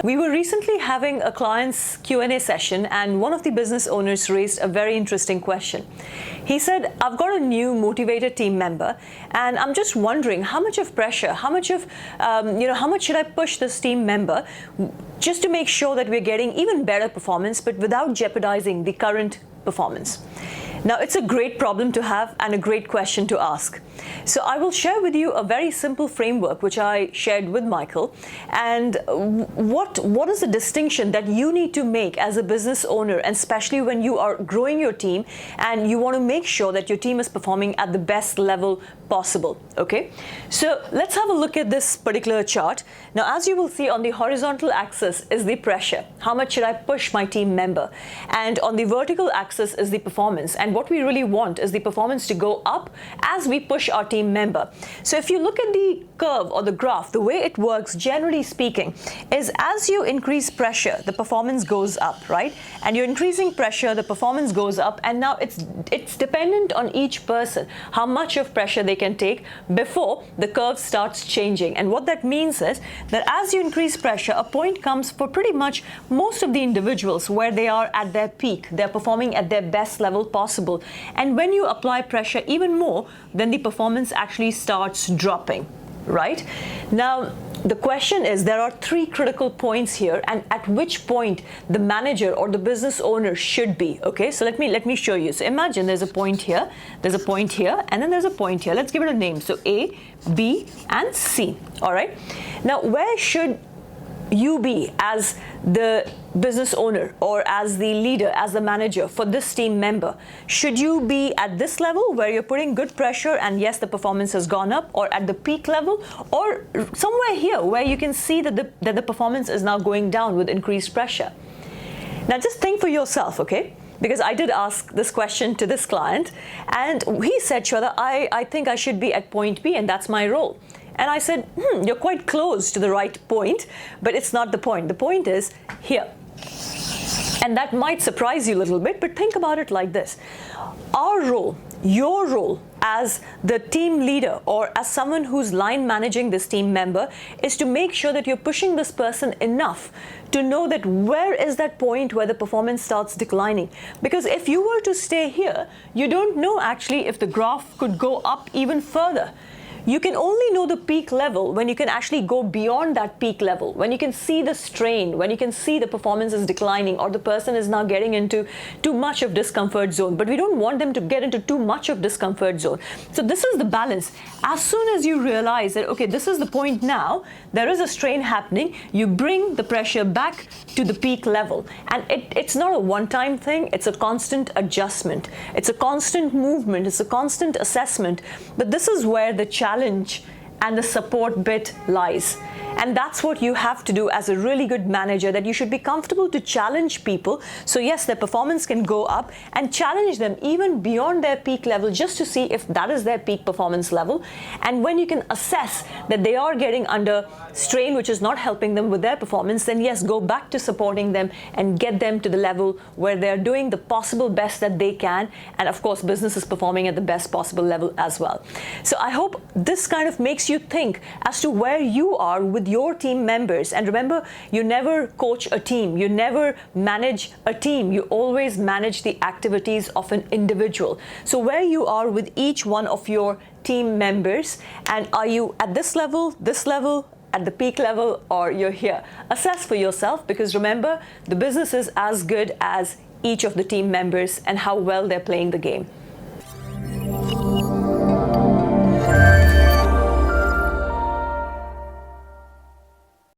We were recently having a client's Q&A session, and one of the business owners raised a very interesting question. He said, I've got a new motivated team member, and I'm just wondering how much of pressure, how much should I push this team member just to make sure that we're getting even better performance, but without jeopardizing the current performance. Now, it's a great problem to have and a great question to ask. So I will share with you a very simple framework which I shared with Michael, and what is the distinction that you need to make as a business owner, and especially when you are growing your team and you want to make sure that your team is performing at the best level possible. Okay, so let's have a look at this particular chart. Now, as you will see, on the horizontal axis is the pressure. How much should I push my team member? And on the vertical axis is the performance. And what we really want is the performance to go up as we push our team member. So if you look at the curve or the graph, the way it works, generally speaking, is as you increase pressure, the performance goes up, right? And you're increasing pressure, the performance goes up. And now it's dependent on each person, how much of pressure they can take before the curve starts changing. And what that means is that as you increase pressure, a point comes for pretty much most of the individuals where they are at their peak. They're performing at their best level possible. And when you apply pressure even more, then the performance actually starts dropping, right? Now, the question is, there are three critical points here, and at which point the manager or the business owner should be. Okay, so let me show you. So imagine there's a point here, there's a point here, and then there's a point here. Let's give it a name. So A, B, and C. All right. Now, where should you be as the business owner or as the leader, as the manager for this team member? Should you be at this level where you're putting good pressure and yes, the performance has gone up, or at the peak level, or somewhere here where you can see that the performance is now going down with increased pressure? Now just think for yourself, okay? Because I did ask this question to this client, and he said, Shweta, I think I should be at point B, and that's my role. And I said, you're quite close to the right point, but it's not the point. The point is here. And that might surprise you a little bit, but think about it like this. Our role, your role as the team leader or as someone who's line managing this team member, is to make sure that you're pushing this person enough to know that where is that point where the performance starts declining. Because if you were to stay here, you don't know actually if the graph could go up even further. You can only know the peak level when you can actually go beyond that peak level, when you can see the strain, when you can see the performance is declining or the person is now getting into too much of discomfort zone. But we don't want them to get into too much of discomfort zone. So this is the balance. As soon as you realize that, okay, this is the point now, there is a strain happening, you bring the pressure back to the peak level. And it's not a one-time thing, it's a constant adjustment. It's a constant movement, it's a constant assessment. But this is where the challenge and the support bit lies. And that's what you have to do as a really good manager, that you should be comfortable to challenge people. So yes, their performance can go up, and challenge them even beyond their peak level just to see if that is their peak performance level. And when you can assess that they are getting under strain, which is not helping them with their performance, then yes, go back to supporting them and get them to the level where they're doing the possible best that they can. And of course, business is performing at the best possible level as well. So I hope this kind of makes you think as to where you are with your team members. And remember, you never coach a team, you never manage a team, you always manage the activities of an individual. So where you are with each one of your team members, and are you at this level, at the peak level, or you're here? Assess for yourself, because remember, the business is as good as each of the team members and how well they're playing the game.